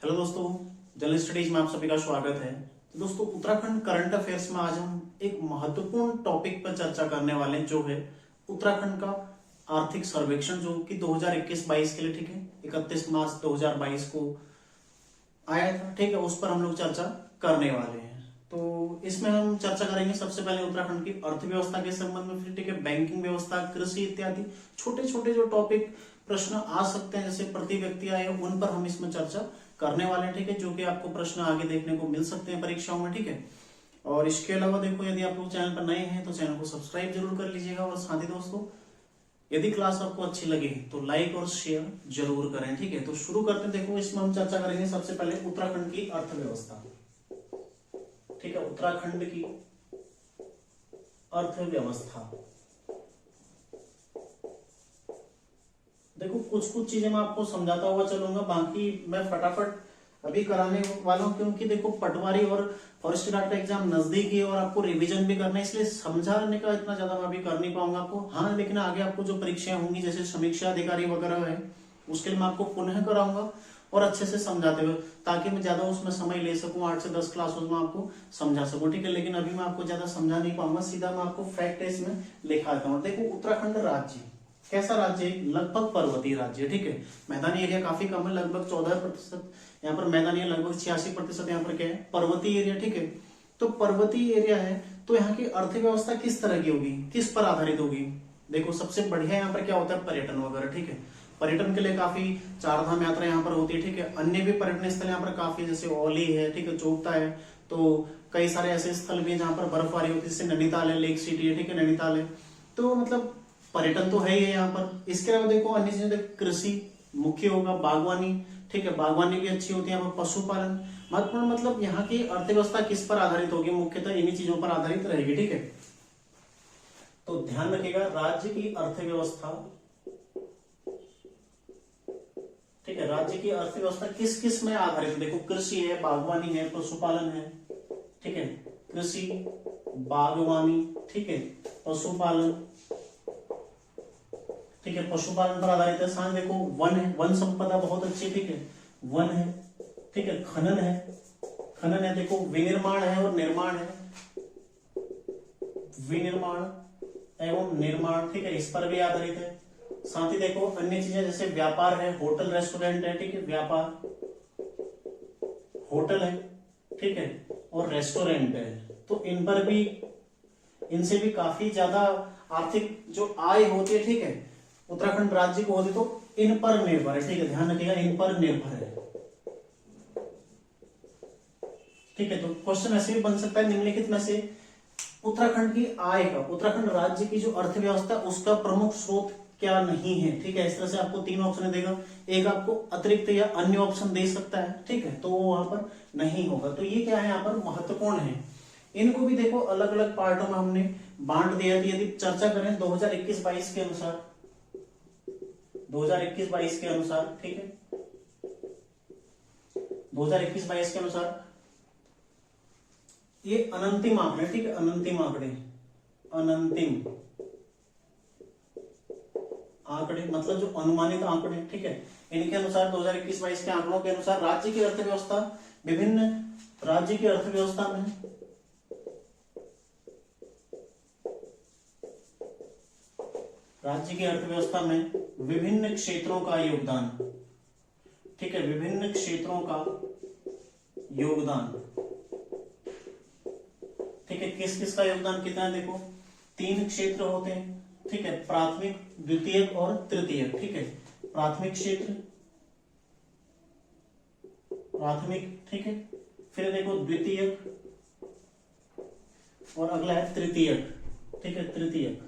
Hello दोस्तों, general studies में आप सभी का स्वागत है। तो दोस्तों, उत्तराखंड करंट अफेयर्स में आज हम एक महत्वपूर्ण टॉपिक पर चर्चा करने वाले हैं, जो है उत्तराखंड का आर्थिक सर्वेक्षण, जो कि 2021-22 के लिए, ठीक है, 31 मार्च 2022 को आया था, ठीक है। उस पर हम लोग चर्चा करने वाले हैं। तो इसमें हम चर्चा करेंगे सबसे पहले उत्तराखंड की अर्थव्यवस्था के संबंध में, फिर ठीक है बैंकिंग व्यवस्था, कृषि इत्यादि छोटे छोटे जो टॉपिक प्रश्न आ सकते हैं, जैसे प्रति व्यक्ति आय, उन पर हम इसमें चर्चा करने वाले हैं, ठीक है, जो कि आपको प्रश्न आगे देखने को मिल सकते हैं परीक्षाओं में, ठीक है। और इसके अलावा देखो, यदि आप लोग चैनल पर नए हैं तो चैनल को सब्सक्राइब जरूर कर लीजिएगा। और साथ ही दोस्तों, यदि क्लास आपको अच्छी लगे तो लाइक और शेयर जरूर करें, ठीक है। तो शुरू करते हैं। देखो, इसमें हम चर्चा करेंगे सबसे पहले उत्तराखंड की अर्थव्यवस्था, ठीक है, उत्तराखंड की अर्थव्यवस्था। देखो, कुछ चीजें मैं आपको समझाता हुआ चलूंगा, बाकी मैं फटाफट अभी कराने वाला हूं, क्योंकि देखो पटवारी और फॉरेस्ट गार्ड का एग्जाम नजदीक है और आपको रिवीजन भी करना है, इसलिए समझाने का इतना ज्यादा मैं अभी कर नहीं पाऊंगा आपको। हाँ, लेकिन आगे आपको जो परीक्षाएं होंगी, जैसे समीक्षा अधिकारी वगैरह है, उसके लिए मैं आपको पुनः कराऊंगा और अच्छे से समझाते हुए, ताकि मैं ज्यादा उसमें समय ले सकूं, 8 से 10 क्लास में आपको समझा सकूं, ठीक है। लेकिन अभी मैं आपको ज्यादा समझा नहीं पाऊंगा, सीधा मैं आपको फैक्ट इसमें लिखा देता हूँ। देखो, उत्तराखंड राज्य कैसा राज्य है? लगभग पर्वतीय राज्य, ठीक है। मैदानी एरिया काफी कम है, लगभग 14% यहाँ पर मैदानी है, लगभग 86% यहाँ पर क्या है? पर्वतीय एरिया, ठीक है। तो पर्वतीय एरिया है, तो यहाँ की अर्थव्यवस्था किस तरह की होगी, किस पर आधारित होगी? देखो, सबसे बढ़िया यहाँ पर क्या होता है? पर्यटन वगैरह, ठीक है। पर्यटन के लिए काफी चार धाम यात्रा यहाँ पर होती है, ठीक है। अन्य भी पर्यटन स्थल यहाँ पर काफी, जैसे ओली है, ठीक है, चोपता है, तो कई सारे ऐसे स्थल भी जहाँ पर बर्फबारी होती है, जैसे नैनीताल है, लेक सिटी है, ठीक है, नैनीताल है। तो मतलब पर्यटन तो है ही है यहाँ पर। इसके अलावा देखो, अन्य चीजें, कृषि मुख्य होगा, बागवानी, ठीक है, बागवानी भी अच्छी होती है यहाँ पर, पशुपालन महत्वपूर्ण। मतलब यहाँ की अर्थव्यवस्था किस पर आधारित होगी? मुख्यतः इन्हीं चीजों पर आधारित रहेगी, ठीक है। तो ध्यान रखिएगा, राज्य की अर्थव्यवस्था, ठीक है, राज्य की अर्थव्यवस्था किस किस में आधारित है? देखो, कृषि है, बागवानी है, पशुपालन है, ठीक है, कृषि, बागवानी, ठीक है, पशुपालन, ठीक है, पशुपालन पर आधारित है। साथ देखो, वन है, वन संपदा बहुत अच्छी, ठीक है, वन है, ठीक है, खनन है, खनन है, देखो, विनिर्माण है और निर्माण है, विनिर्माण एवं निर्माण, ठीक है, इस पर भी आधारित है। साथ ही देखो, अन्य चीजें जैसे व्यापार है, होटल रेस्टोरेंट है, ठीक है, व्यापार, होटल है, ठीक है, और रेस्टोरेंट है, तो इन पर भी, इनसे भी काफी ज्यादा आर्थिक जो आय होती है, ठीक है, उत्तराखंड राज्य को होती, तो इन पर निर्भर है, ठीक है, ध्यान रखिएगा, इन पर निर्भर है, ठीक है। तो क्वेश्चन ऐसे भी बन सकता है, निम्नलिखित में से उत्तराखंड की आय का, उत्तराखंड राज्य की जो अर्थव्यवस्था, उसका प्रमुख स्रोत क्या नहीं है, ठीक है। इस तरह से आपको 3 ऑप्शन देगा, एक आपको अतिरिक्त या अन्य ऑप्शन दे सकता है, ठीक है, तो वो वहां पर नहीं होगा। तो ये क्या है, यहाँ पर महत्वपूर्ण है। इनको भी देखो, अलग अलग पार्टों में हमने बांट दिया। यदि चर्चा करें 2021-22 के अनुसार, 2021-22 के अनुसार, ठीक है, 2021-22 के अनुसार ये अनंतिम आंकड़े, ठीक है, अनंतिम आंकड़े, अनंतिम आंकड़े मतलब जो अनुमानित आंकड़े, ठीक है, इनके अनुसार 2021-22 के आंकड़ों के अनुसार राज्य की अर्थव्यवस्था, विभिन्न राज्य की अर्थव्यवस्था में विभिन्न क्षेत्रों का योगदान, ठीक है, विभिन्न क्षेत्रों का योगदान, ठीक है, किस किस का योगदान कितना है? देखो, 3 क्षेत्र होते हैं, ठीक है, प्राथमिक, द्वितीयक और तृतीयक, ठीक है, प्राथमिक क्षेत्र, प्राथमिक, ठीक है, फिर देखो द्वितीयक, और अगला है तृतीयक, ठीक है, तृतीयक।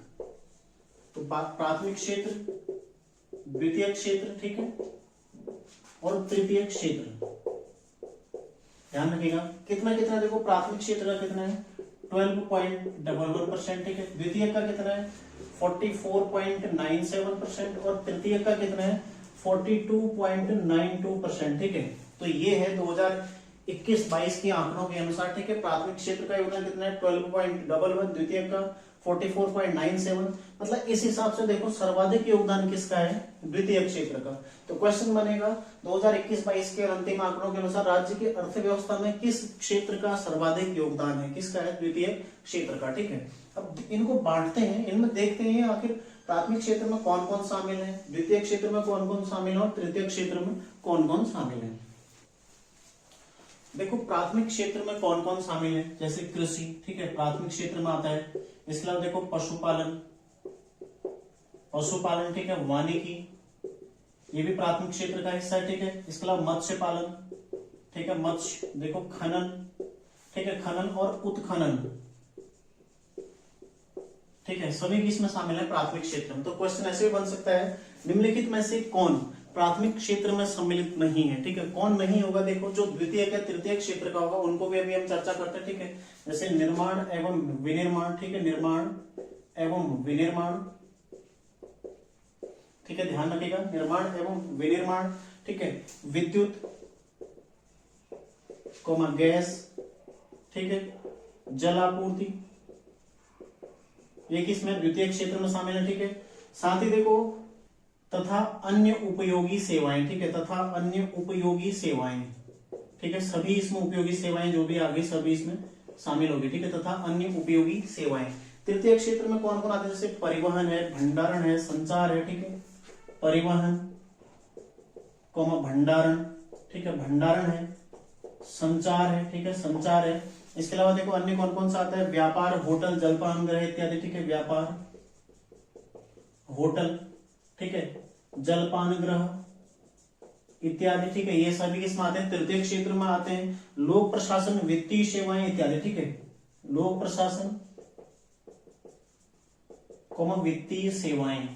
तो प्राथमिक क्षेत्र, द्वितीयक क्षेत्र, ठीक है, और तृतीयक क्षेत्र। ध्यान रखिएगा, कितना कितना, देखो, प्राथमिक क्षेत्र का कितना है? 12.11%, ठीक है, द्वितीयक का कितना है? 44.97%, और तृतीयक का कितना है? 42.92%, ठीक है। तो ये है 2021-22 के आंकड़ों के अनुसार, ठीक है। प्राथमिक क्षेत्र का योगदान कितना है? 12.11, द्वितीयक का 44.97। मतलब इस हिसाब से देखो सर्वाधिक योगदान किसका है, द्वितीय क्षेत्र का। तो क्वेश्चन बनेगा 2021-22 के अंतिम आंकड़ों के अनुसार राज्य की अर्थव्यवस्था में किस क्षेत्र का सर्वाधिक योगदान है, किसका है, द्वितीय क्षेत्र का। ठीक है, अब इनको बांटते हैं, इनमें देखते हैं आखिर प्राथमिक क्षेत्र में कौन कौन शामिल है, द्वितीय क्षेत्र में कौन कौन शामिल है और तृतीय क्षेत्र में कौन कौन शामिल है। देखो प्राथमिक क्षेत्र में कौन कौन शामिल है, जैसे कृषि, ठीक है, प्राथमिक क्षेत्र में आता है। इसके अलावा देखो पशुपालन, ठीक है, वानिकी, ये भी प्राथमिक क्षेत्र का हिस्सा है। ठीक है, इसके अलावा मत्स्य पालन, ठीक है, मत्स्य, देखो खनन, ठीक है, खनन और उत्खनन, ठीक है, सभी इसमें शामिल है प्राथमिक क्षेत्र में। तो क्वेश्चन ऐसे भी बन सकता है, निम्नलिखित में से कौन प्राथमिक क्षेत्र में सम्मिलित नहीं है। ठीक है, कौन नहीं होगा, देखो जो द्वितीय या तृतीय क्षेत्र का होगा उनको भी अभी हम चर्चा करते हैं। ठीक है, जैसे निर्माण एवं विनिर्माण, ठीक है, निर्माण एवं विनिर्माण, ठीक है, ध्यान रखिएगा, निर्माण एवं विनिर्माण, ठीक है, विद्युत, गैस, ठीक है, जल आपूर्ति, ये किसमें, द्वितीय क्षेत्र में शामिल है। ठीक है, साथ ही देखो तथा अन्य उपयोगी सेवाएं, ठीक है, तथा अन्य उपयोगी सेवाएं, ठीक है, सभी इसमें उपयोगी सेवाएं जो भी आगे सभी इसमें शामिल होगी। ठीक है, तथा अन्य उपयोगी सेवाएं। तृतीय क्षेत्र में कौन कौन आते हैं, जैसे परिवहन है, भंडारण है, संचार है, ठीक है, परिवहन, भंडारण, ठीक है, भंडारण है, संचार है, ठीक है, संचार है। इसके अलावा देखो अन्य कौन कौन सा आता है, व्यापार, होटल, जलपान गृह इत्यादि, ठीक है, व्यापार, होटल, ठीक है, जलपान गृह इत्यादि, ठीक है, ये सभी किसमें आते हैं, तृतीय क्षेत्र में आते हैं। लोक प्रशासन, वित्तीय सेवाएं इत्यादि, ठीक है, लोक प्रशासन, वित्तीय सेवाएं,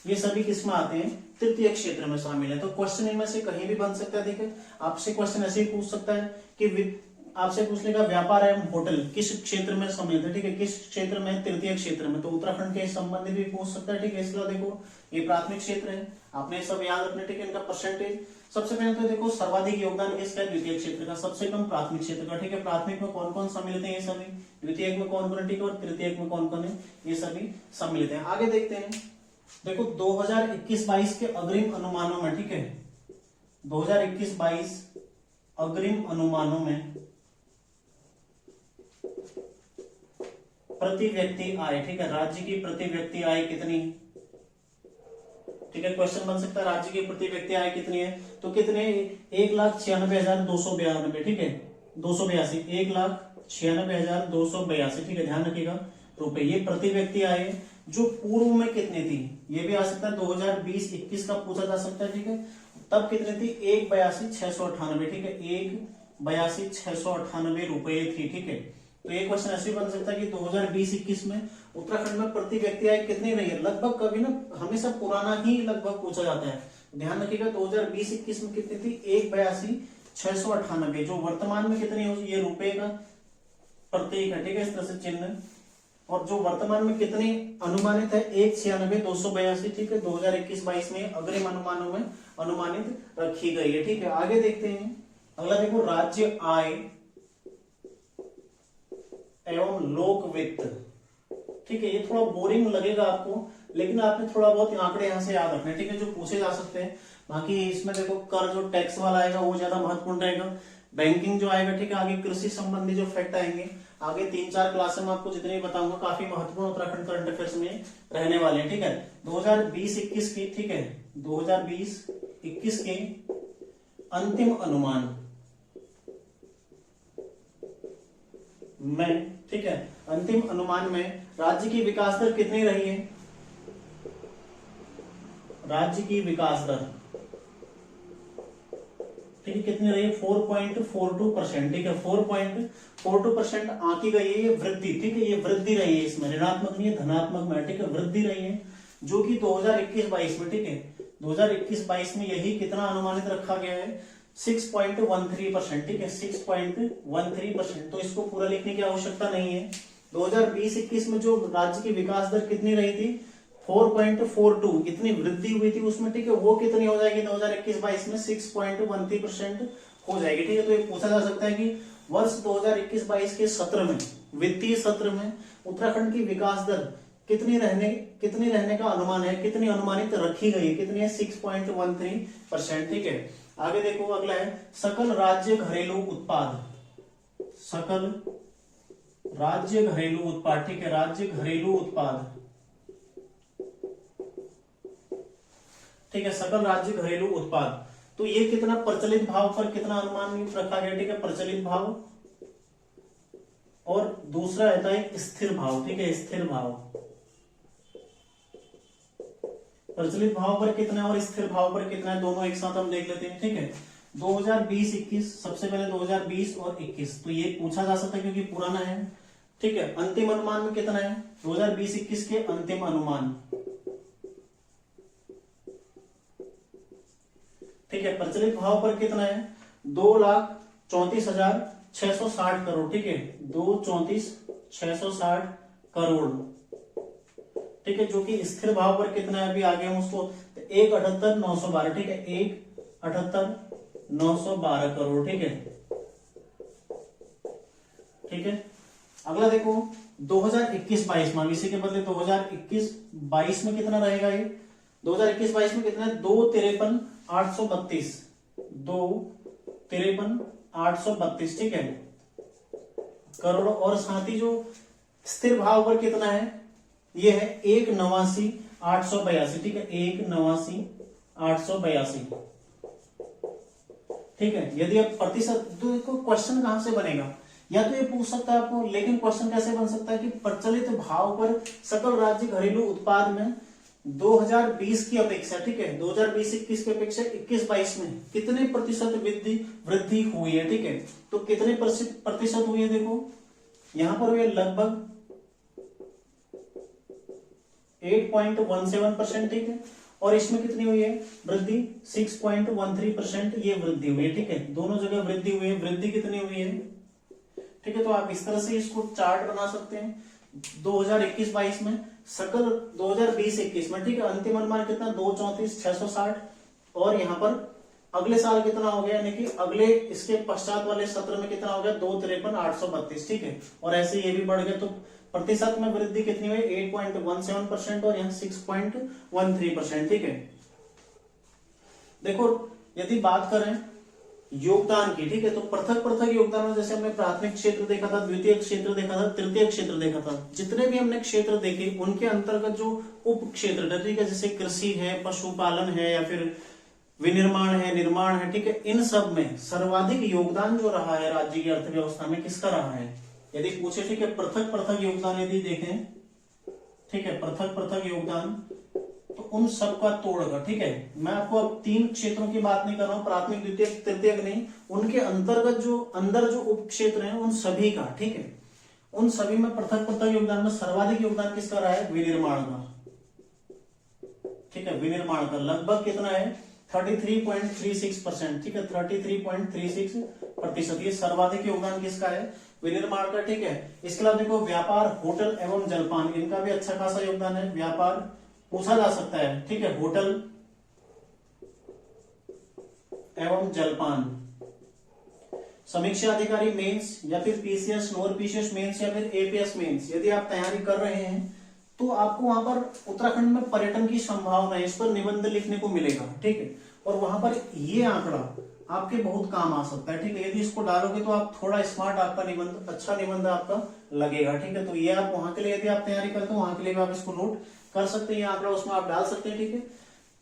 ये सभी किसमें आते हैं, तृतीय क्षेत्र में शामिल है। तो क्वेश्चन इनमें से कहीं भी बन सकता है। देखिए आपसे क्वेश्चन ऐसे ही पूछ सकता है कि आपसे पूछ लेगा व्यापार एवं होटल किस क्षेत्र में सम्मिलित है, ठीक है, किस क्षेत्र में, तृतीय क्षेत्र में, तो उत्तराखंड के संबंधित भी पूछ सकता है। ठीक है, इसलिए देखो ये प्राथमिक क्षेत्र है, आपने सब याद रखना। ठीक है, इनका परसेंटेज सबसे पहले तो देखो सर्वाधिक योगदान किसका है, द्वितीय क्षेत्र का, सबसे कम प्राथमिक क्षेत्र का। ठीक है, प्राथमिक में कौन कौन सम्मिलित है, ये सभी, द्वितीय में कौन कौन, ठीक है, और तृतीय में कौन कौन है, ये सभी सम्मिलित है। आगे देखते हैं, देखो 2021-22 के अग्रिम अनुमानों में, ठीक है, 2021-22 अग्रिम अनुमानों में प्रति व्यक्ति आय, ठीक है, राज्य की प्रति व्यक्ति आय कितनी, ठीक है, क्वेश्चन बन सकता है राज्य की प्रति व्यक्ति आय कितनी है, तो कितने, 1,96,292, ठीक है, 282, 1,96,282, ठीक है, ध्यान रखिएगा रुपए, ये प्रति व्यक्ति आय। जो पूर्व में कितनी थी, ये भी आ सकता है, 2020-21 का पूछा जा सकता है। ठीक है, तब कितनी थी, 1,82,698, ठीक है, 1,82,698 रुपए थी। ठीक है, तो ये क्वेश्चन ऐसे बन सकता है कि 2020-21 में उत्तराखंड में प्रति व्यक्ति आय कितनी रही है, लगभग कभी ना हमेशा पुराना ही लगभग पूछा जाता है। ध्यान रखिएगा 2020-21 में कितनी थी, 1,82,698, जो वर्तमान में कितनी होगी, ये रुपए का प्रतीक है। ठीक है, इस तरह से चिन्ह, और जो वर्तमान में कितनी अनुमानित है, 1,96,282, ठीक है, 2021-22 में अग्रिम अनुमानों में अनुमानित रखी गई है। ठीक है, आगे देखते हैं, अगला देखो राज्य आय एवं लोक वित्त। ठीक है, ये थोड़ा बोरिंग लगेगा आपको, लेकिन आपने थोड़ा बहुत आंकड़े यहां से याद रखने, ठीक है, जो पूछे जा सकते हैं। बाकी इसमें देखो कर जो टैक्स वाला आएगा वो ज्यादा महत्वपूर्ण रहेगा, बैंकिंग जो आएगा, ठीक है, आगे कृषि संबंधी जो फैक्ट आएंगे, आगे 3-4 क्लासें में आपको जितने भी बताऊंगा काफी महत्वपूर्ण उत्तराखंड करंट अफेयर्स में रहने वाले हैं। ठीक है, 2020-21 की, ठीक है, 2020-21 के अंतिम अनुमान में, ठीक है, अंतिम अनुमान में राज्य की विकास दर कितनी रही है, राज्य की विकास दर, ठीक है, कितनी रही है, 4.42%, ठीक है, 4.42% आंकी गई है, ये वृद्धि, ठीक है, ये वृद्धि रही है, इसमें ऋणात्मक नहीं है, धनात्मक में, ठीक है, वृद्धि रही है, जो कि 2021-22 में, ठीक है, 2021-22 में यही कितना अनुमानित रखा गया है, 6.13%, ठीक है, 6.13%। तो इसको पूरा लिखने की आवश्यकता नहीं है। 2020-21 में जो राज्य की विकास दर कितनी रही थी, 4.42, इतनी वृद्धि हुई थी उसमें, ठीक है, वो कितनी हो जाएगी 2021-22 में, 6.13% हो जाएगी। ठीक है, तो ये पूछा जा सकता है कि वर्ष 2021-22 के सत्र में, वित्तीय सत्र में उत्तराखंड की विकास दर कितनी रहने का अनुमान है, कितनी अनुमानित रखी गई है, कितनी है 6.13%। ठीक है, आगे देखो अगला है सकल राज्य घरेलू उत्पाद, सकल राज्य घरेलू उत्पाद। ठीक है, राज्य घरेलू उत्पाद, ठीक है, सकल राज्य घरेलू उत्पाद। तो ये कितना प्रचलित भाव पर कितना अनुमान रखा गया, ठीक है, प्रचलित भाव, और दूसरा रहता है स्थिर भाव। ठीक है, स्थिर भाव, प्रचलित भाव पर कितना है और स्थिर भाव पर कितना है, दोनों एक साथ हम देख लेते हैं। ठीक है, 2020-21, सबसे पहले 2020 और 21, तो ये पूछा जा सकता है क्योंकि पुराना है। ठीक है, अंतिम अनुमान में कितना है 2020-21 के अंतिम अनुमान। ठीक है, प्रचलित भाव पर कितना है 2,34,660 करोड़। ठीक है, 2,34,660 करोड़। ठीक है, जो कि स्थिर भाव पर कितना है, अभी आगे हम उसको 1,78,912। ठीक है, 1,78,912 करोड़। ठीक है, ठीक है, अगला देखो 2021-22 में, इसी के बदले 2021-22 में कितना रहेगा ये, 2021-22 में कितना है 2,53,832, 2,53,832। ठीक है, करोड़। और साथ ही जो स्थिर भाव पर कितना है, ये है 1,89,882। ठीक है, 1,89,882। ठीक है, यदि आप प्रतिशत, तो क्वेश्चन कहां से बनेगा, या तो ये पूछ सकता है आपको, लेकिन क्वेश्चन कैसे बन सकता है कि प्रचलित भाव पर सकल राज्य घरेलू उत्पाद में 2020 की अपेक्षा, ठीक है, 2020-21 की अपेक्षा 21-22 में कितने प्रतिशत वृद्धि हुई है। ठीक है, तो कितने प्रतिशत हुई है, देखो यहां पर हुई लगभग 8.17%। ठीक है, और इसमें कितनी हुई है वृद्धि 6.13%, ये वृद्धि हुई है। ठीक है, दोनों जगह वृद्धि हुई है। वृद्धि कितनी हुई है, ठीक है, तो आप इस तरह से इसको चार्ट बना सकते हैं। 2021-22 में सकल 2020-21 में, ठीक है, अंतिम अनुमान कितना 2,34,660, और यहाँ पर अगले साल कितना हो गया, यानी कि अगले इसके पश्चात वाले सत्र में कितना हो गया 2,53,832। ठीक है, और ऐसे ये भी बढ़ गया, तो प्रतिशत में वृद्धि कितनी हुई 8.17% और यहाँ 6.13%। ठीक है, देखो यदि बात करें योगदान की, ठीक है, तो पृथक पृथक योगदान में जैसे हमने प्राथमिक क्षेत्र देखा था, द्वितीय क्षेत्र देखा था, तृतीय क्षेत्र देखा था, जितने भी हमने क्षेत्र देखे उनके अंतर्गत जो उप क्षेत्र, ठीक है, जैसे कृषि है, पशुपालन है, या फिर विनिर्माण है, निर्माण है, ठीक है, इन सब में सर्वाधिक योगदान जो रहा है राज्य की अर्थव्यवस्था में किसका रहा है, यदि पूछे, ठीक है, पृथक पृथक योगदान यदि देखें, ठीक है, पृथक पृथक योगदान, तो उन सबका तोड़कर, ठीक है, मैं आपको अब 3 क्षेत्रों की बात नहीं कर रहा हूं, प्राथमिक द्वितीय तृतीय नहीं, उनके अंतर्गत जो अंदर जो उप क्षेत्र है उन सभी का, ठीक है, उन सभी में पृथक पृथक योगदान में सर्वाधिक योगदान किसका रहा है, विनिर्माण का। ठीक है, विनिर्माण का लगभग कितना है 33.36%। ठीक है, 33.36%, ये सर्वाधिक योगदान किसका है, विनिर्माण का। ठीक है, इसके अलावा देखो व्यापार, होटल एवं जलपान, इनका भी अच्छा खासा योगदान है। व्यापार पूछा जा सकता है, ठीक है, होटल एवं जलपान, समीक्षा अधिकारी मेंस या फिर पीसीएस, नोर पीसीएस मेंस या फिर एपीएस मेंस यदि आप तैयारी कर रहे हैं तो आपको वहां पर उत्तराखंड में पर्यटन की संभावना है, इस पर निबंध लिखने को मिलेगा। ठीक है, और वहां पर ये आंकड़ा आपके बहुत काम आ सकता है। ठीक है, यदि इसको डालोगे तो आप थोड़ा स्मार्ट, आपका निबंध अच्छा निबंध आपका लगेगा। ठीक है, तो ये आप वहां के लिए यदि आप तैयारी करते हो वहां के लिए भी आप इसको नोट कर सकते हैं, ये आंकड़ा उसमें आप डाल सकते हैं। ठीक है,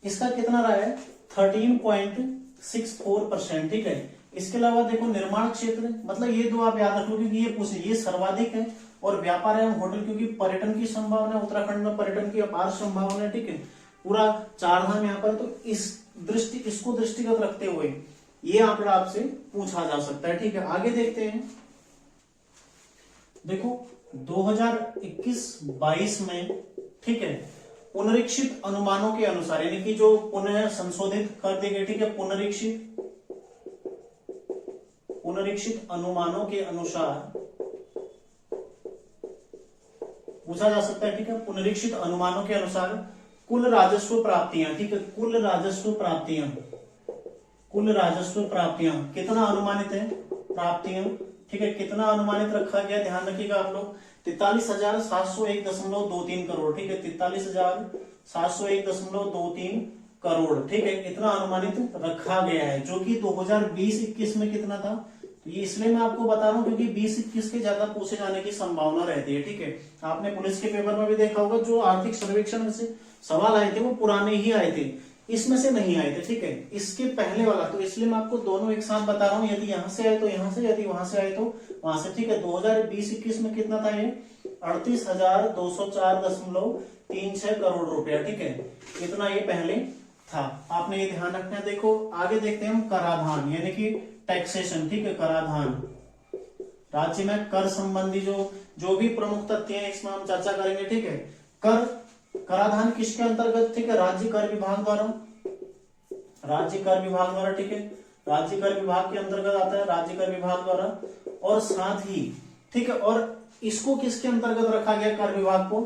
इसका कितना रहा है 13.64%। ठीक है, इसके अलावा देखो निर्माण क्षेत्र, मतलब ये दो आप याद रख लो क्योंकि ये पूछे, ये सर्वाधिक है, और व्यापार एवं होटल क्योंकि पर्यटन की संभावना, उत्तराखंड में पर्यटन की अपार संभावना है। ठीक है, पूरा चारधाम यहाँ पर, तो इसको दृष्टिगत रखते हुए ये आंकड़ा आपसे पूछा जा सकता है। ठीक है, आगे देखते हैं। देखो 2021-22 में, ठीक है, पुनरीक्षित अनुमानों के अनुसार, यानी कि जो पुनः संशोधित कर दिए गए, ठीक है, पुनरीक्षित अनुमानों के अनुसार पूछा जा सकता है। ठीक है, पुनरीक्षित अनुमानों के अनुसार कुल राजस्व प्राप्तियां, ठीक है, कुल राजस्व प्राप्तियां कितना अनुमानित है, प्राप्तियां ठीक है, कितना अनुमानित रखा गया ध्यान रखिएगा आप लोग, 43,701.23 करोड़, ठीक है, 43,701.23 करोड़, ठीक है, इतना अनुमानित रखा गया है, जो कि 2020-21 में कितना था। तो ये इसलिए मैं आपको बता रहा हूँ क्योंकि 20-21 के ज्यादा पूछे जाने की संभावना रहती है, ठीक है। आपने पुलिस के पेपर में भी देखा होगा, जो आर्थिक सर्वेक्षण में से सवाल आए थे वो पुराने ही आए थे, इसमें से नहीं आए थे, ठीक है, इसके पहले वाला। तो इसलिए मैं आपको दोनों एक साथ बता रहा हूँ, यदि यहाँ से आए तो यहाँ से, यदि वहां से आए तो वहां से, ठीक है। 2020-21 में कितना था ये, 38,204.36 करोड़ रुपया, ठीक है, इतना ये पहले था। आपने ये ध्यान रखना है। देखो आगे देखते हैं हम, कराधान यानी कि टैक्सेशन, ठीक है, कराधान। राज्य में कर संबंधी जो भी प्रमुख तथ्य हैं इसमें हम चर्चा करेंगे, ठीक है। कराधान किसके अंतर्गत, ठीक है, राज्य कर विभाग द्वारा, राज्य कर विभाग द्वारा, ठीक है, राज्य कर विभाग के अंतर्गत आता है, राज्य कर विभाग द्वारा। और साथ ही, ठीक है, और इसको किसके अंतर्गत रखा गया, कर विभाग को,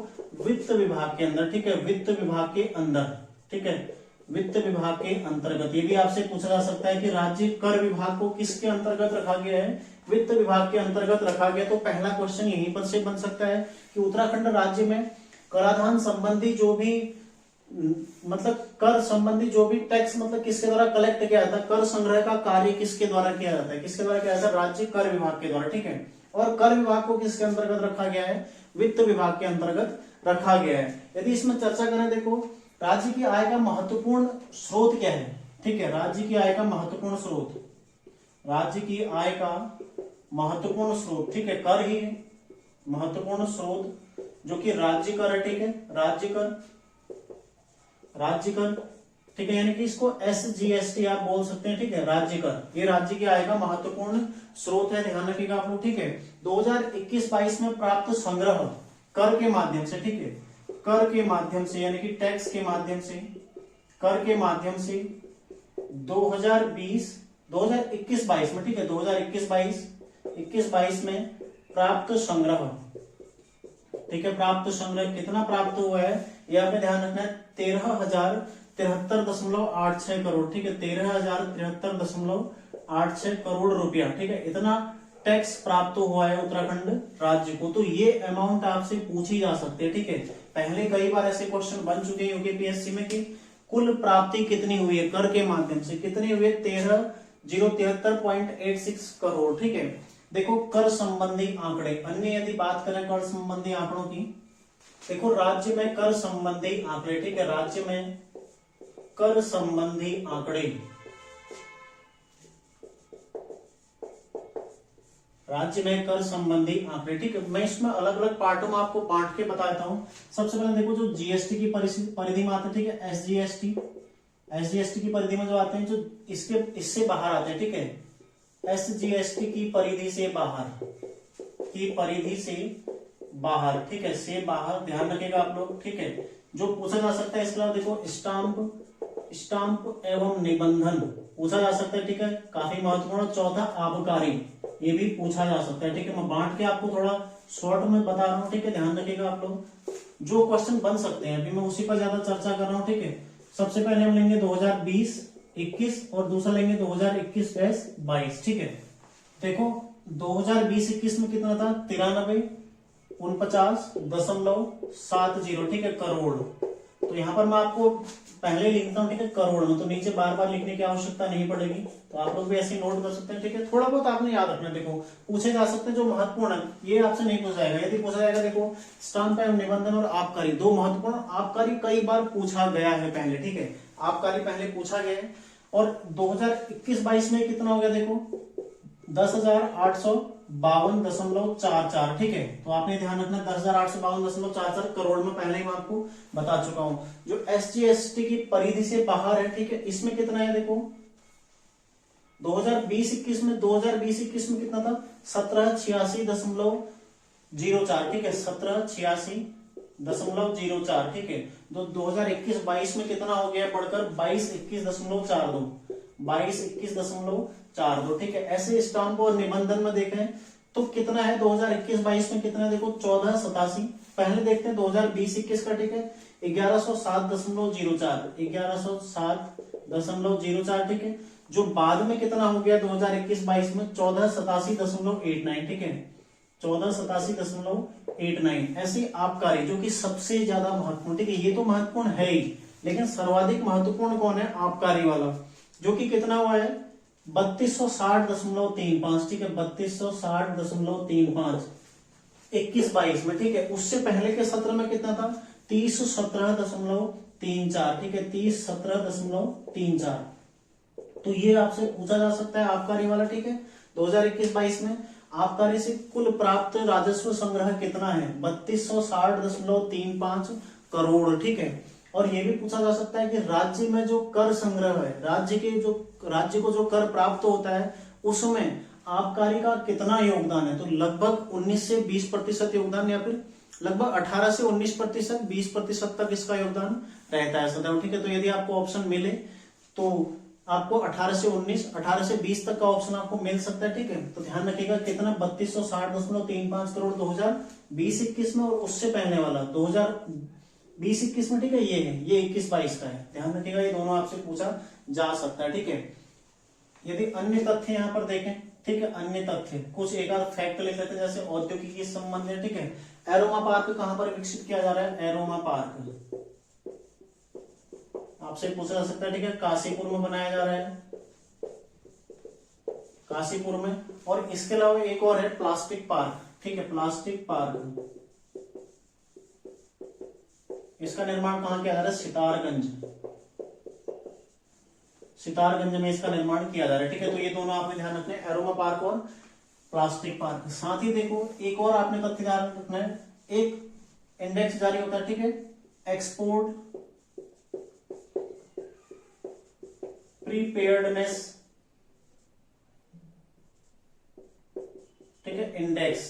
वित्त विभाग के अंदर, ठीक है, वित्त विभाग के अंदर, ठीक है, वित्त विभाग के अंतर्गत। ये भी आपसे पूछा जा सकता है कि राज्य कर विभाग को किसके अंतर्गत रखा गया है, वित्त विभाग के अंतर्गत रखा गया। तो पहला क्वेश्चन यहीं पर से बन सकता है कि उत्तराखंड राज्य में कराधान संबंधी जो भी मतलब कर संबंधी जो भी टैक्स मतलब किसके द्वारा कलेक्ट किया जाता है, कर संग्रह का कार्य किसके द्वारा किया जाता है, किसके द्वारा किया जाता है, राज्य कर विभाग के द्वारा, ठीक है। और कर विभाग को किसके अंतर्गत रखा गया है, वित्त विभाग के अंतर्गत रखा गया है। यदि इसमें चर्चा करें, देखो राज्य की आय का महत्वपूर्ण स्रोत क्या है, ठीक है, राज्य की आय का महत्वपूर्ण स्रोत, राज्य की आय का महत्वपूर्ण स्रोत, ठीक है, कर ही है महत्वपूर्ण स्रोत, जो कि राज्य कर है, ठीक है, राज्य कर, राज्य कर, ठीक है, यानी कि इसको SGST आप बोल सकते हैं, ठीक है, राज्य कर, ये राज्य की आय का महत्वपूर्ण स्रोत है, ध्यान रखिएगा आप लोग, ठीक है। 2021-22 में प्राप्त संग्रह कर के माध्यम से, ठीक है, कर के माध्यम से यानी कि टैक्स के माध्यम से, कर के माध्यम से 2021-22 में, ठीक है, 2021-22 में प्राप्त संग्रह, ठीक है, प्राप्त संग्रह कितना प्राप्त हुआ है, ये आपने ध्यान रखना है, 13,073.86 करोड़, ठीक है, 13,073.86 करोड़ रुपया, ठीक है, इतना टैक्स प्राप्त हुआ है उत्तराखंड राज्य को। तो ये अमाउंट आपसे पूछी जा सकती है, ठीक है, पहले कई बार ऐसे क्वेश्चन बन चुके हैं यूपीएससी में कि कुल प्राप्ति कितनी हुई है कर के माध्यम से, कितनी हुई है, 13,073.86 करोड़, ठीक है। देखो कर संबंधी आंकड़े, अन्य यदि बात करें कर संबंधी आंकड़ों की, देखो राज्य में कर संबंधी आंकड़े, ठीक है, राज्य में कर संबंधी आंकड़े, राज्य में कर संबंधी आंकड़े, ठीक है। मैं इसमें अलग अलग पार्टों में आपको बांट के बताता हूं। सबसे पहले देखो जो जीएसटी की परिधि में आते हैं, ठीक है, एसजीएसटी की परिधि में जो आते हैं, जो इससे बाहर आते हैं, ठीक है, एसजीएसटी की परिधि से बाहर, की परिधि से बाहर, ठीक है, से बाहर, ध्यान रखिएगा आप लोग, ठीक है। जो पूछा जा सकता है इसके अलावा देखो स्टाम्प एवं निबंधन पूछा जा सकता है, ठीक है, काफी महत्वपूर्ण। चौथा आबकारी, ये भी पूछा जा सकता है, ठीक है। मैं बांट के आपको थोड़ा शॉर्ट में बता रहा हूँ, ठीक है, ध्यान रखिएगा आप लोग, जो क्वेश्चन बन सकते हैं अभी मैं उसी पर ज्यादा चर्चा कर रहा हूँ, ठीक है। सबसे पहले हम लेंगे 2020-21 और दूसरा लेंगे 2021-22, ठीक है। देखो 2020-21 में कितना था, 93,49.70, ठीक है, करोड़। तो यहाँ पर मैं आपको पहले लिखता हूँ, ठीक है, करोड़ में, तो नीचे बार बार लिखने की आवश्यकता नहीं पड़ेगी, तो आप लोग भी ऐसे नोट कर सकते हैं, ठीक है। थोड़ा बहुत आपने याद रखना, देखो पूछे जा सकते हैं जो महत्वपूर्ण है, ये आपसे नहीं पूछा जाएगा। यदि पूछा जाएगा, देखो स्टाम्प एवं निबंधन और आबकारी, दो महत्वपूर्ण, आबकारी कई बार पूछा गया है पहले, ठीक है, आबकारी पहले पूछा गया है। और 2021-22 में कितना हो गया, देखो 10,852.44, ठीक है। तो आपने ध्यान रखना 10,852.44 करोड़ में पहले ही मैं आपको बता चुका हूं। जो एसजीएसटी की परिधि से बाहर है, ठीक है, इसमें कितना है, देखो 2020-21 में कितना था, 1786.04, ठीक है, 1786.04, ठीक है। तो 2021-22 में कितना हो गया बढ़कर 2221.42, 2221.42, ठीक है। ऐसे स्टाम्प और निबंधन में देखें तो कितना है 2021-22 में कितना है, देखो 1487। पहले देखते हैं 2020-21 का, ठीक है, 1107.04, 1107.04, ठीक है। जो बाद में कितना हो गया 2021-22 में 1487.89, ठीक है 1487.89। ऐसे आबकारी जो कि सबसे ज्यादा महत्वपूर्ण, ठीक है ये तो महत्वपूर्ण है ही, लेकिन सर्वाधिक महत्वपूर्ण कौन है, आबकारी वाला, जो कि कितना हुआ है 3260.35, ठीक है 3260.35 21-22 में, ठीक है। उससे पहले के सत्र में कितना था 3017.34, ठीक है 3017.34। तो ये आपसे पूछा जा सकता है आबकारी वाला, ठीक है। 2021-22 में आबकारी से कुल प्राप्त राजस्व संग्रह कितना है 3260.35 करोड़, ठीक है। और ये भी पूछा जा सकता है कि राज्य में जो कर संग्रह है, राज्य को जो कर प्राप्त होता है उसमें आबकारी का कितना योगदान है। तो लगभग 19 से 20% योगदान, या फिर लगभग 18 से 19%, 20% तक इसका योगदान रहता है सदैव, ठीक है। तो यदि आपको ऑप्शन मिले तो आपको 18 से 19, 18 से 20 तक का ऑप्शन आपको मिल सकता है, ठीक है। तो ध्यान रखिएगा कितना 3260.35 करोड़ 2020-21 में, और उससे पहले वाला 2020-21 में, ठीक है ये 21-22 का है। ध्यान रखिएगा ये दोनों आपसे पूछा जा सकता है, ठीक है। यदि अन्य तथ्य यहाँ पर देखें, ठीक है अन्य तथ्य कुछ एक आध फैक्ट लिख लेते हैं, जैसे औद्योगिकी संबंध है, ठीक है। एरोमा पार्क कहां पर विकसित किया जा रहा है, एरोमा पार्क आपसे पूछा जा सकता है, ठीक है काशीपुर में बनाया जा रहा है, काशीपुर में। और इसके अलावा एक और है प्लास्टिक पार्क, ठीक है प्लास्टिक पार्क, इसका निर्माण कहां किया जा रहा है, सितारगंज में इसका निर्माण किया जा रहा है, ठीक है। तो ये दोनों आपने ध्यान रखना है, एरोमा पार्क और प्लास्टिक पार्क। साथ ही देखो एक और आपने तथ्य ध्यान रखना है, एक इंडेक्स जारी होता है, ठीक है एक्सपोर्ट प्रीपेयर्डनेस, ठीक है इंडेक्स,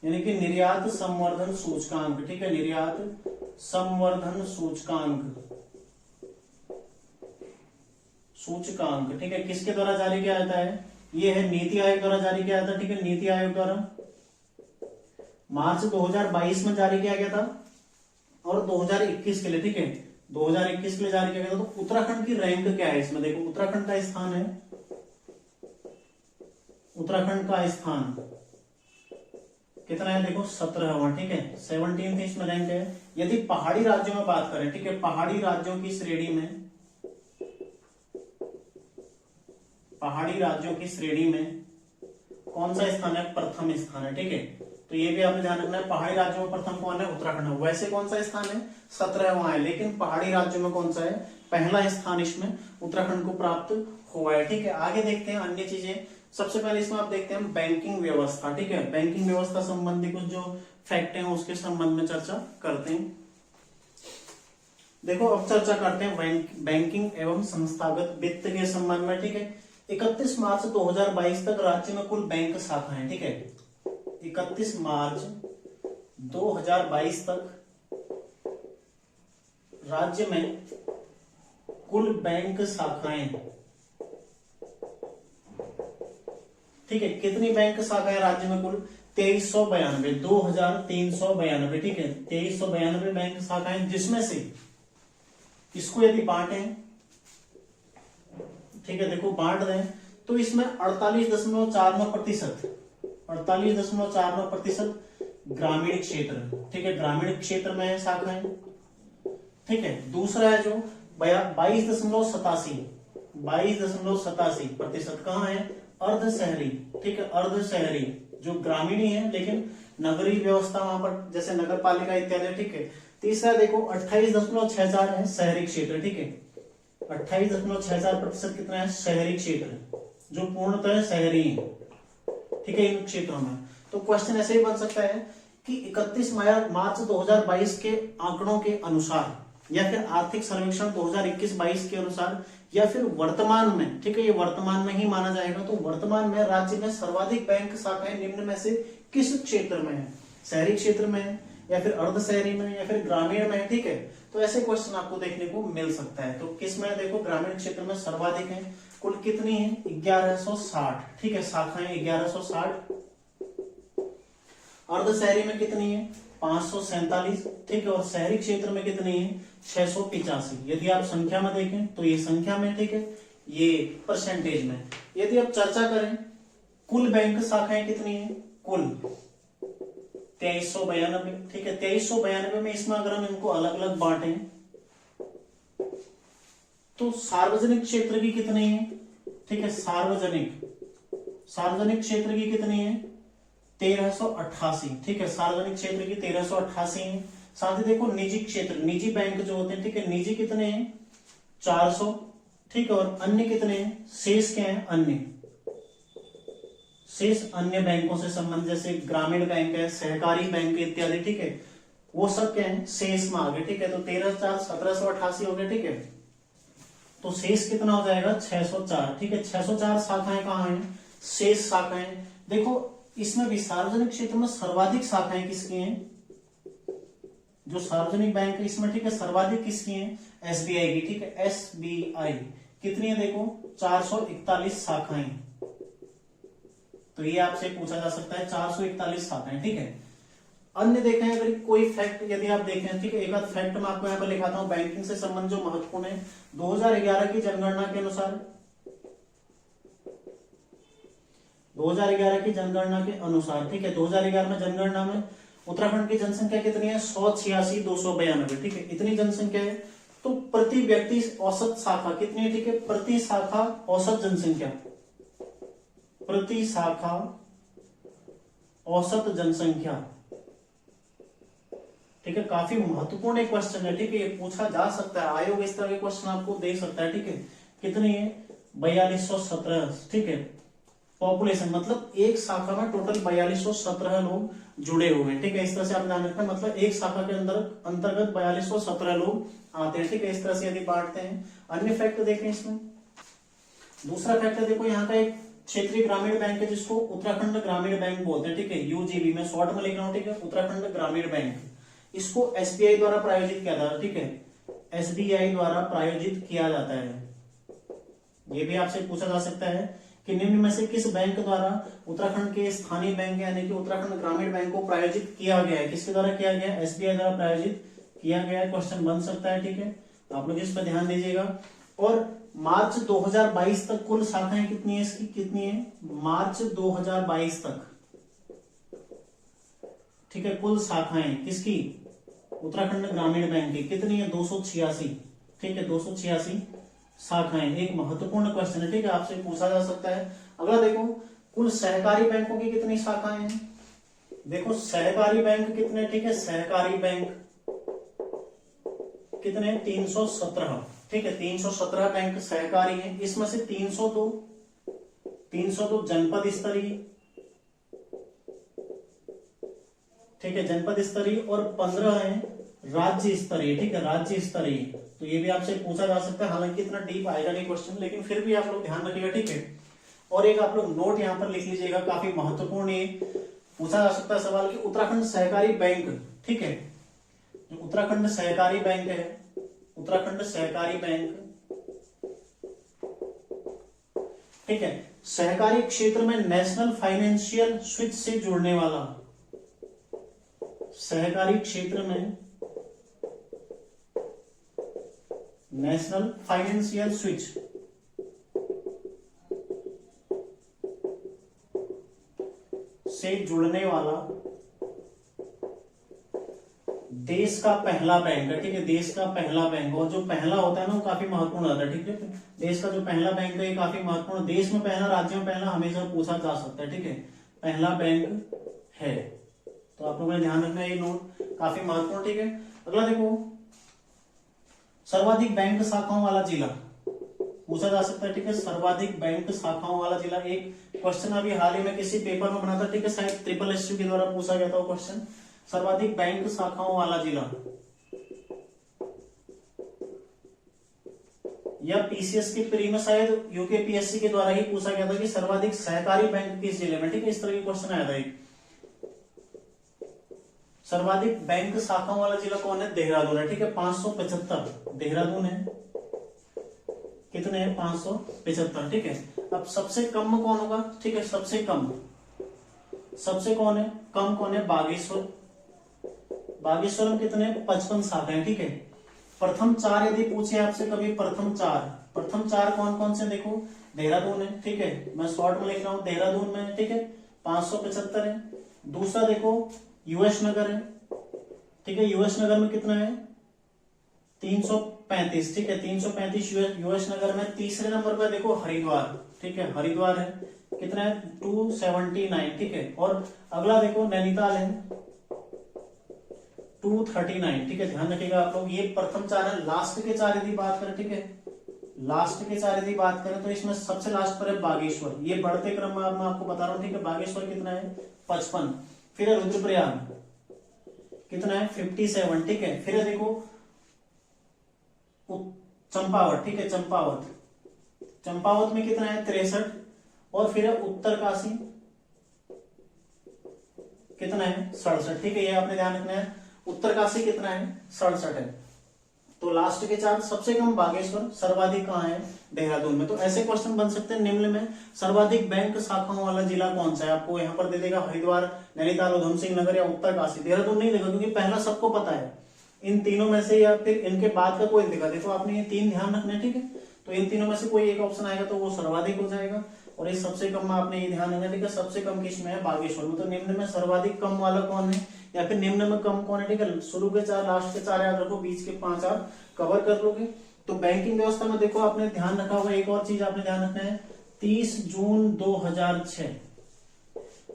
यानी कि निर्यात संवर्धन सूचकांक, ठीक है निर्यात संवर्धन सूचकांक, ठीक है किसके द्वारा जारी किया जाता है, ये है नीति आयोग द्वारा जारी किया जाता है, ठीक है नीति आयोग द्वारा मार्च 2022 में जारी किया गया था, और 2021 के लिए, ठीक है 2021 के लिए जारी किया गया था। तो उत्तराखंड की रैंक क्या है इसमें, देखो उत्तराखंड का स्थान है, उत्तराखंड का स्थान कितना है, देखो 17वां, ठीक है 17th इसमें रैंक है। यदि पहाड़ी राज्यों में बात करें, ठीक है पहाड़ी राज्यों की श्रेणी में, पहाड़ी राज्यों की श्रेणी में कौन सा स्थान है, प्रथम स्थान है, ठीक है। तो ये भी आपने ध्यान रखना है, पहाड़ी राज्यों में प्रथम कौन है, उत्तराखंड है। वैसे कौन सा स्थान है, 17वां है, लेकिन पहाड़ी राज्यों में कौन सा है, पहला स्थान इसमें उत्तराखंड को प्राप्त हुआ है, ठीक है। आगे देखते हैं अन्य चीजें। सबसे पहले इसमें आप देखते हैं बैंकिंग व्यवस्था, ठीक है बैंकिंग व्यवस्था संबंधी कुछ जो फैक्ट है उसके संबंध में चर्चा करते हैं। देखो अब चर्चा करते हैं बैंकिंग एवं संस्थागत वित्त के संबंध में, ठीक है। 31 मार्च 2022 तक राज्य में कुल बैंक शाखाएं, ठीक है 31 मार्च 2022 तक राज्य में कुल बैंक शाखाएं, ठीक है कितनी बैंक शाखाएं राज्य में, कुल 2392, 2392, ठीक है 2392 बैंक शाखाएं, जिसमें से इसको यदि बांटे, ठीक है देखो बांट दें तो इसमें 48.49% ग्रामीण क्षेत्र, ठीक है ग्रामीण क्षेत्र में है शाखाएं, ठीक है। दूसरा है जो 22.87% कहां है, अर्ध शहरी, ठीक है अर्ध शहरी, जो ग्रामीण ही है लेकिन नगरीय व्यवस्था वहां पर जैसे नगर पालिका इत्यादि, ठीक है। तीसरा देखो 28.64 है शहरी क्षेत्र, ठीक है 28.64% कितना है, शहरी क्षेत्र, जो पूर्णतः शहरी है, ठीक है इन क्षेत्रों में। तो क्वेश्चन ऐसे ही बन सकता है कि 31 मार्च 2022 के आंकड़ों के अनुसार, या फिर आर्थिक सर्वेक्षण 2021-22 के अनुसार, या फिर वर्तमान में, ठीक है ये वर्तमान में ही माना जाएगा। तो वर्तमान में राज्य में सर्वाधिक बैंक शाखाएं निम्न में से किस क्षेत्र में है, शहरी क्षेत्र में है, या फिर अर्ध शहरी में, या फिर ग्रामीण में है, ठीक है। तो ऐसे क्वेश्चन आपको देखने को मिल सकता है। तो किस में देखो, ग्रामीण क्षेत्र में सर्वाधिक है, कुल कितनी है 1160, ठीक है शाखाएं 1160। अर्ध शहरी में कितनी है 547, ठीक है। और शहरी क्षेत्र में कितनी है 685। यदि आप संख्या में देखें तो ये संख्या में, ठीक है, ये परसेंटेज में। यदि आप चर्चा करें कुल बैंक शाखाएं कितनी है, कुल 2392, ठीक है। 2392 में इसमें अगर हम इनको अलग अलग बांटे तो सार्वजनिक क्षेत्र की कितनी है, ठीक है, सार्वजनिक क्षेत्र की कितनी है 1388, ठीक है। सार्वजनिक क्षेत्र की 1388 है। साथ ही देखो निजी क्षेत्र, निजी बैंक जो होते हैं, ठीक है, निजी कितने हैं 400, ठीक है। और अन्य कितने हैं, शेष क्या है, अन्य, शेष अन्य बैंकों से संबंध, जैसे ग्रामीण बैंक है, सहकारी बैंक इत्यादि, ठीक है, वो सब क्या है शेष में आ गए, ठीक है। तो 13 4 1788 हो गए, ठीक है। तो शेष कितना हो जाएगा 604, ठीक है। 604 शाखाएं कहाँ हैं, शेष शाखाएं। देखो इसमें भी सार्वजनिक क्षेत्र में सर्वाधिक शाखाएं किसकी हैं, जो सार्वजनिक बैंक है इसमें, ठीक है, सर्वाधिक किसकी हैं, एसबीआई की, ठीक है। एसबीआई कितनी है, देखो 441 शाखाएं। तो ये आपसे पूछा जा सकता है 441 शाखाएं, ठीक है। अन्य देखें अगर कोई फैक्ट यदि आप देखें, ठीक है, एक आध फैक्ट मैं आपको यहाँ पर लिखाता हूँ बैंकिंग से संबंध जो महत्वपूर्ण है। 2011 की जनगणना के अनुसार, 2011 की जनगणना के अनुसार, ठीक है, 2011 में जनगणना में उत्तराखंड की जनसंख्या कितनी है 186,292, ठीक है, इतनी जनसंख्या है। तो प्रति व्यक्ति औसत शाखा कितनी है, ठीक है, प्रति शाखा औसत जनसंख्या, प्रति शाखा औसत जनसंख्या, ठीक है। काफी महत्वपूर्ण एक क्वेश्चन है, ठीक है, ये पूछा जा सकता है, आयोग इस तरह के क्वेश्चन आपको दे सकता है, ठीक है। कितनी है 4217, ठीक है। पॉपुलेशन मतलब एक शाखा में टोटल 4217 लोग जुड़े हुए हैं, ठीक है। इस तरह से आप ध्यान रखना, मतलब एक शाखा के अंदर अंतर्गत 4217 लोग आते हैं, ठीक है। इस तरह से यदि बांटते हैं। अन्य फैक्ट देखें इसमें, दूसरा फैक्ट देखो यहाँ का एक क्षेत्रीय ग्रामीण बैंक है जिसको उत्तराखंड ग्रामीण बैंक बोलते हैं, ठीक है, यूजीबी में शॉर्ट में लिख रहा हूं, ठीक है, उत्तराखंड ग्रामीण बैंक। इसको एसबीआई द्वारा प्रायोजित किया जाता है, ठीक है, एसबीआई द्वारा प्रायोजित किया जाता है। ये भी आपसे पूछा जा सकता है कि निम्न में से किस बैंक द्वारा उत्तराखंड के स्थानीय बैंक यानी कि उत्तराखंड ग्रामीण बैंक को प्रायोजित किया गया है, किसके द्वारा किया गया है, एसबीआई द्वारा प्रायोजित किया गया है। क्वेश्चन बन सकता है, ठीक है, आप लोग इस पर ध्यान दीजिएगा। और मार्च 2022 तक कुल शाखाएं कितनी है इसकी, कितनी है मार्च 2022 तक, ठीक है, कुल शाखाएं किसकी उत्तराखंड ग्रामीण बैंक की कितनी है 286, ठीक है, 286 शाखाएं। एक महत्वपूर्ण क्वेश्चन है, ठीक है, आपसे पूछा जा सकता है। अगला देखो कुल सहकारी बैंकों की कितनी शाखाएं हैं, देखो सहकारी बैंक कितने, ठीक है, सहकारी बैंक कितने 317, ठीक है, 317 बैंक सहकारी हैं। इसमें से 302 जनपद स्तरीय, ठीक है, जनपद स्तरीय, और 15 है राज्य स्तरीय, ठीक है, राज्य स्तरीय। तो ये भी आपसे पूछा जा सकता है, हालांकि इतना डीप आएगा नहीं क्वेश्चन, लेकिन फिर भी आप लोग ध्यान रखिएगा, ठीक है। और एक आप लोग नोट यहां पर लिख लीजिएगा, काफी महत्वपूर्ण है, पूछा जा सकता है सवाल कि उत्तराखंड सहकारी बैंक, ठीक है, जो उत्तराखंड सहकारी बैंक है, उत्तराखंड सहकारी बैंक, ठीक है, सहकारी क्षेत्र में नेशनल फाइनेंशियल स्विच से जुड़ने वाला, सहकारी क्षेत्र में नेशनल फाइनेंशियल स्विच से जुड़ने वाला देश का पहला बैंक है, ठीक है, देश का पहला बैंक। और जो पहला होता है ना वो काफी महत्वपूर्ण होता है, ठीक है, देश का जो पहला बैंक है ये काफी महत्वपूर्ण, देश में पहला राज्य में पहला हमेशा पूछा जा सकता है, ठीक है, पहला बैंक है। तो आप लोगों ने ध्यान रखना है, ये नोट काफी महत्वपूर्ण, ठीक है। अगला देखो सर्वाधिक बैंक शाखाओं वाला जिला पूछा जा सकता है, ठीक है, सर्वाधिक बैंक शाखाओं वाला जिला। एक क्वेश्चन अभी हाल ही में किसी पेपर में बना था, ठीक है, शायद SSSU के द्वारा पूछा गया था वो क्वेश्चन, सर्वाधिक बैंक शाखाओं वाला जिला, या पीसीएस की प्री में शायद यूकेपीएससी के द्वारा ही पूछा गया था कि सर्वाधिक सहकारी बैंक किस जिले में, ठीक है, इस तरह की क्वेश्चन आया था एक। सर्वाधिक बैंक शाखाओं वाला जिला कौन है, देहरादून है, ठीक है, 575 देहरादून है, कितने हैं 575, ठीक है। अब सबसे कम कौन होगा, ठीक है, सबसे कम कौन है, बागेश्वर, बागेश्वर में कितने 55 शाखाएं, ठीक है। प्रथम 4 यदि पूछे आपसे कभी, प्रथम 4 कौन कौन से, देखो देहरादून है, ठीक है, मैं शॉर्ट में लिख रहा हूं देहरादून में, ठीक है, 575 है। दूसरा देखो यूएस नगर है, ठीक है, यूएस नगर में कितना है 335, ठीक है, 335 यूएस नगर में। तीसरे नंबर पर देखो हरिद्वार, ठीक है, हरिद्वार है, कितना है 279, ठीक है। और अगला देखो नैनीताल है 239, ठीक है, ध्यान रखिएगा आप लोग। ये प्रथम 4 है। लास्ट के 4 यदि बात करें, ठीक है, लास्ट के 4 यदि बात करें तो इसमें सबसे लास्ट पर है बागेश्वर, ये बढ़ते क्रम में मैं आपको बता रहा हूं, ठीक है। बागेश्वर कितना है 55, फिर है रुद्रप्रयाग कितना है 57, ठीक है। फिर है देखो चंपावत, ठीक है, चंपावत में कितना है 63, और फिर है उत्तरकाशी कितना है 67, ठीक है, ये आपने ध्यान रखना है। उत्तरकाशी कितना है 67 है। तो लास्ट के 4 सबसे कम बागेश्वर, सर्वाधिक कहाँ है देहरादून में। तो ऐसे क्वेश्चन बन सकते हैं निम्न में सर्वाधिक बैंक शाखाओं वाला जिला कौन सा है, आपको यहाँ पर दे देगा हरिद्वार, नैनीताल, उधम सिंह नगर या उत्तरकाशी। देहरादून नहीं देगा क्योंकि पहला सबको पता है, इन तीनों में से या फिर इनके बाद का कोई देगा। देखो आपने ये 3 ध्यान रखना है, ठीक है, तो इन तीनों में से कोई एक ऑप्शन आएगा तो वो सर्वाधिक हो जाएगा। और इस सबसे कम में आपने ये ध्यान रखना है, ठीक है, सबसे कम किस में है बागेश्वर में। तो निम्न में सर्वाधिक कम वाला कौन है या फिर निम्न में कम कौन है, ठीक है। शुरू के 4 लास्ट के 4 याद रखो, बीच के 5 आप कवर कर लोगे। तो बैंकिंग व्यवस्था में देखो आपने ध्यान रखा होगा, एक और चीज आपने ध्यान रखना है, 30 जून 2006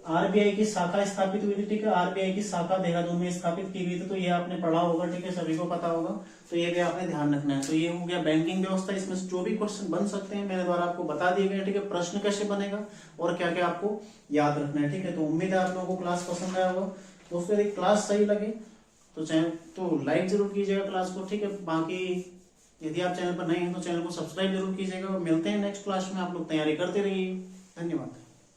आरबीआई की शाखा स्थापित हुई थी, ठीक है, आरबीआई की शाखा देहरादून में स्थापित की गई थी। तो ये आपने पढ़ा होगा, ठीक है, सभी को पता होगा, तो ये भी आपने ध्यान रखना है। तो ये हो गया बैंकिंग व्यवस्था। इसमें से जो भी क्वेश्चन बन सकते हैं मेरे द्वारा आपको बता दिए गए, ठीक है। प्रश्न कैसे बनेगा और क्या क्या आपको याद रखना है, ठीक है। तो उम्मीद है आप लोगों को क्लास पसंद आया होगा। दोस्तों यदि क्लास सही लगे तो चैनल तो लाइक जरूर कीजिएगा क्लास को, ठीक है। बाकी यदि आप चैनल पर नए हैं तो चैनल को सब्सक्राइब जरूर कीजिएगा। मिलते हैं नेक्स्ट क्लास में, आप लोग तैयारी करते रहिए। धन्यवाद।